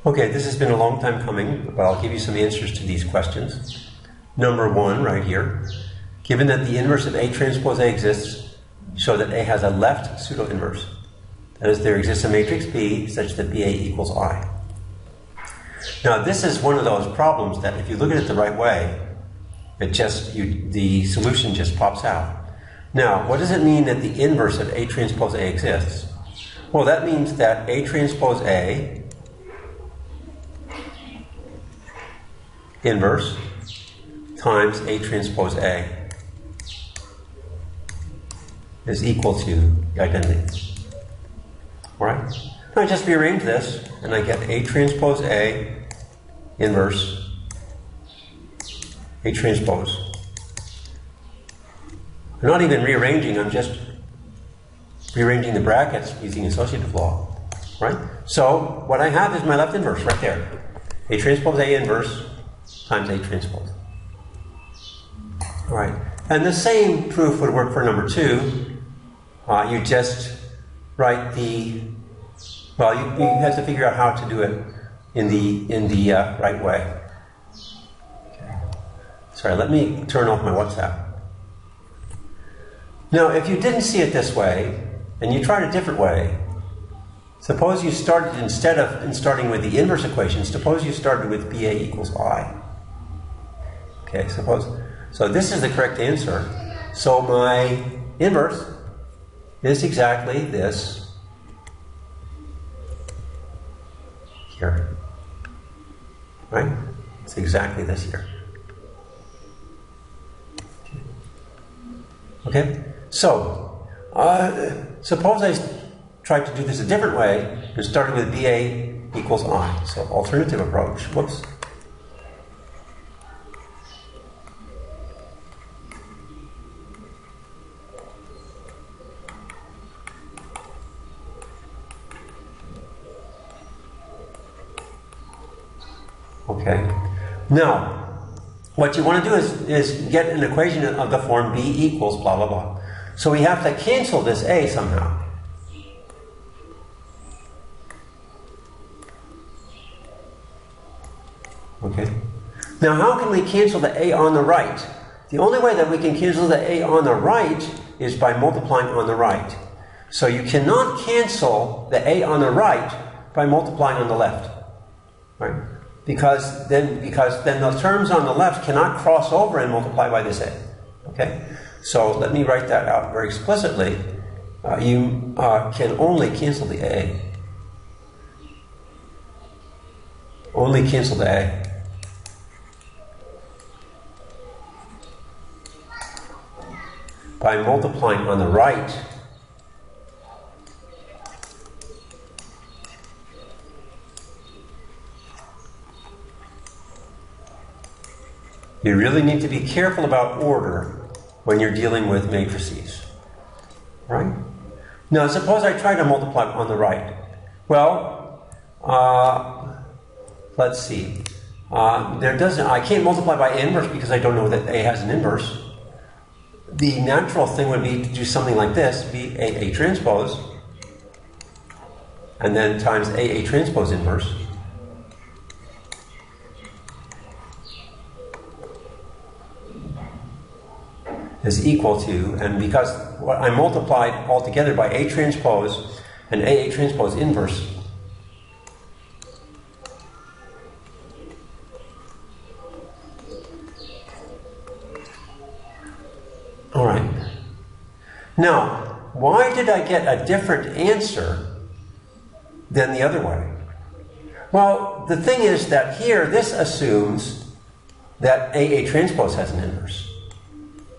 Okay, this has been a long time coming, but I'll give you some answers to these questions. Number one, right here. Given that the inverse of A transpose A exists, show that A has a left pseudo-inverse. That is, there exists a matrix B such that BA equals I. Now, this is one of those problems that if you look at it the right way, the solution just pops out. Now, what does it mean that the inverse of A transpose A exists? Well, that means that A transpose A inverse times A transpose A is equal to identity. All right? Now I just rearrange this, and I get A transpose A inverse A transpose. I'm not even rearranging, I'm just rearranging the brackets using associative law. Right? So what I have is my left inverse right there. A transpose A inverse times A transpose. All right. And the same proof would work for number two. You just write the, well, you have to figure out how to do it in the right way. Okay. Sorry, let me turn off my WhatsApp. Now, if you didn't see it this way, and you tried a different way, suppose you started, instead of starting with the inverse equation, suppose you started with BA equals I. Okay, so this is the correct answer. So my inverse is exactly this here. Right? It's exactly this here. Okay? So, suppose I tried to do this a different way and started with BA equals I. So, alternative approach. Whoops. Okay. Now, what you want to do is get an equation of the form B equals blah, blah, blah. So we have to cancel this A somehow. Okay. Now, how can we cancel the A on the right? The only way that we can cancel the A on the right is by multiplying on the right. So you cannot cancel the A on the right by multiplying on the left. Right? Because then the terms on the left cannot cross over and multiply by this A. Okay? So let me write that out very explicitly. You can only cancel the A. Only cancel the A. By multiplying on the right you really need to be careful about order when you're dealing with matrices. Right? Now, suppose I try to multiply on the right. Well, let's see. I can't multiply by inverse because I don't know that A has an inverse. The natural thing would be to do something like this, be A transpose, and then times A transpose inverse. Is equal to, and because I multiplied altogether by A transpose and A transpose inverse, all right. Now, why did I get a different answer than the other way? Well, the thing is that here, this assumes that A transpose has an inverse.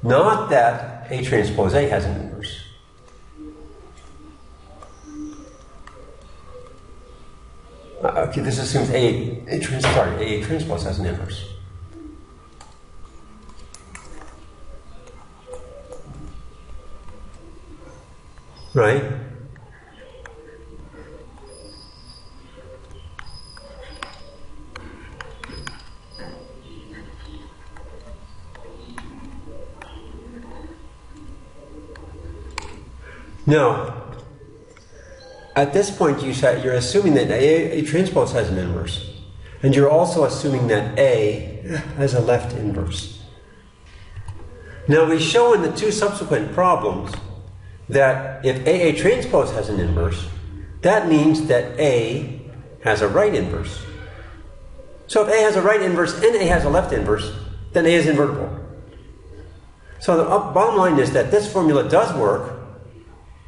Not that A transpose A has an inverse. Okay, this assumes A transpose has an inverse. Right? Now, at this point you're assuming that A transpose has an inverse. And you're also assuming that A has a left inverse. Now we show in the two subsequent problems that if AA transpose has an inverse, that means that A has a right inverse. So if A has a right inverse and A has a left inverse, then A is invertible. So the bottom line is that this formula does work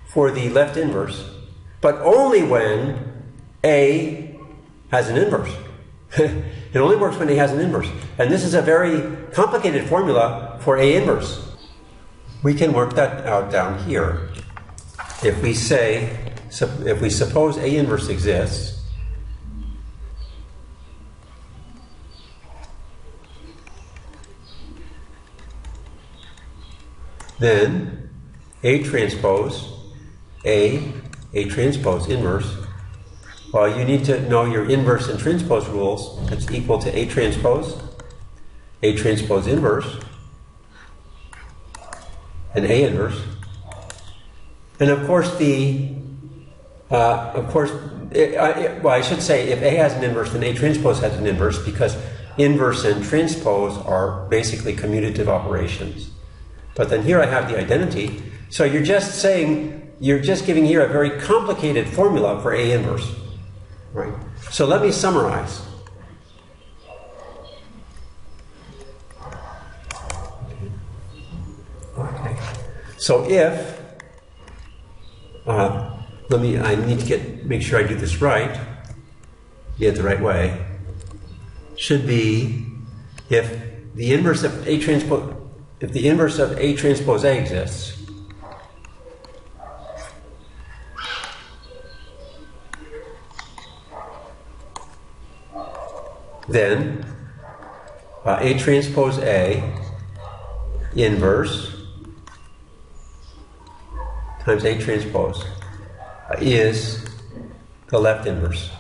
for the left inverse, but only when A has an inverse. It only works when A has an inverse. And this is a very complicated formula for A inverse. We can work that out down here. If we suppose A inverse exists, then A transpose inverse. Well, you need to know your inverse and transpose rules. That's equal to A transpose inverse, and A inverse. And of course, I should say if A has an inverse, then A transpose has an inverse, because inverse and transpose are basically commutative operations. But then here I have the identity. So you're just giving here a very complicated formula for A inverse. Right? So let me summarize. Okay. So if I need to make sure I do this right. Get it the right way. Should be if the inverse of A transpose A exists, then A transpose A inverse times A transpose is the left inverse.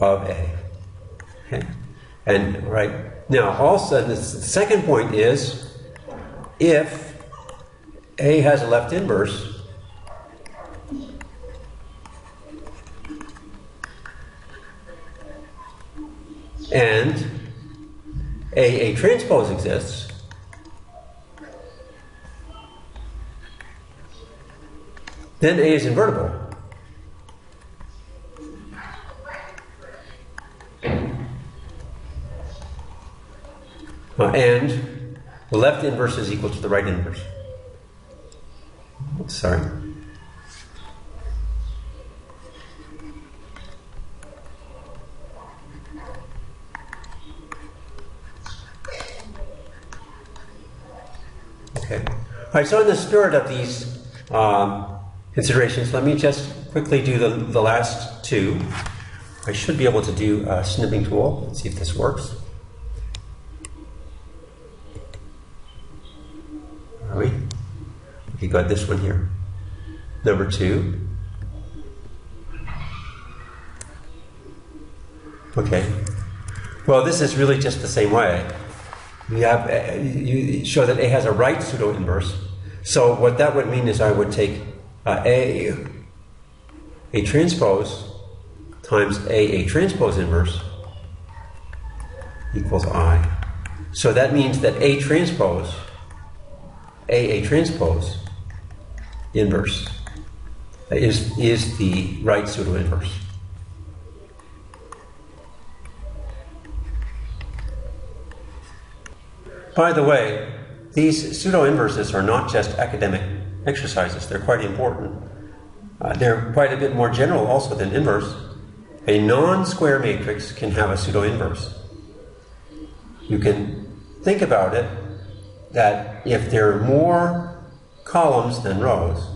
Of A. Okay. And right now, also the second point is if A has a left inverse, and A transpose exists, then A is invertible. And the left inverse is equal to the right inverse. Sorry. Okay. All right, so in the spirit of these considerations, let me just quickly do the last two. I should be able to do a snipping tool. Let's see if this works. Are we? Okay, got this one here. Number 2. Okay. Well, this is really just the same way. You show that A has a right pseudo-inverse. So what that would mean is I would take A transpose times A transpose inverse equals I. So that means that A transpose inverse is the right pseudo-inverse. By the way, these pseudo-inverses are not just academic exercises. They're quite important. They're quite a bit more general also than inverse. A non-square matrix can have a pseudo-inverse. You can think about it that if there are more columns than rows,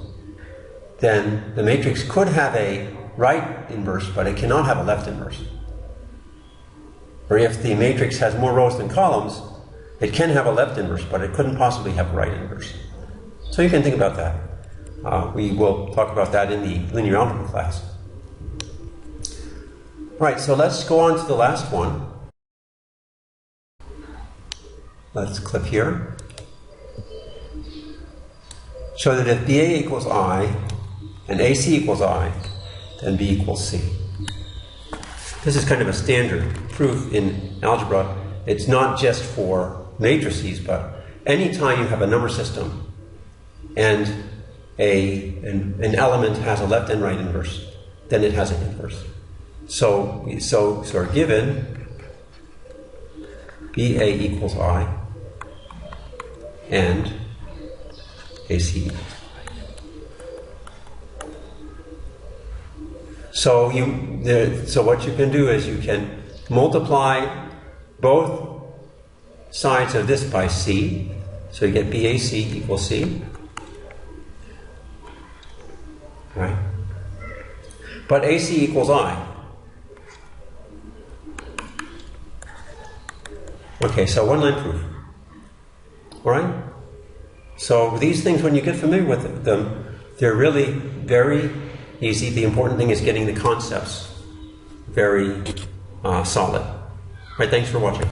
then the matrix could have a right inverse, but it cannot have a left inverse. Or if the matrix has more rows than columns, it can have a left inverse, but it couldn't possibly have a right inverse. So you can think about that. We will talk about that in the linear algebra class. Right, so let's go on to the last one. Let's click here. So that if BA equals I and AC equals I, then B equals C. This is kind of a standard proof in algebra. It's not just for matrices, but anytime you have a number system and an element has a left and right inverse, then it has an inverse. So we're given BA equals I and AC equals I. So what you can do is you can multiply both sides of this by C, so you get BAC equals C, right? But AC equals I. Okay, so one line proof. All right? So these things, when you get familiar with them, they're really very easy. The important thing is getting the concepts very solid. All right, thanks for watching.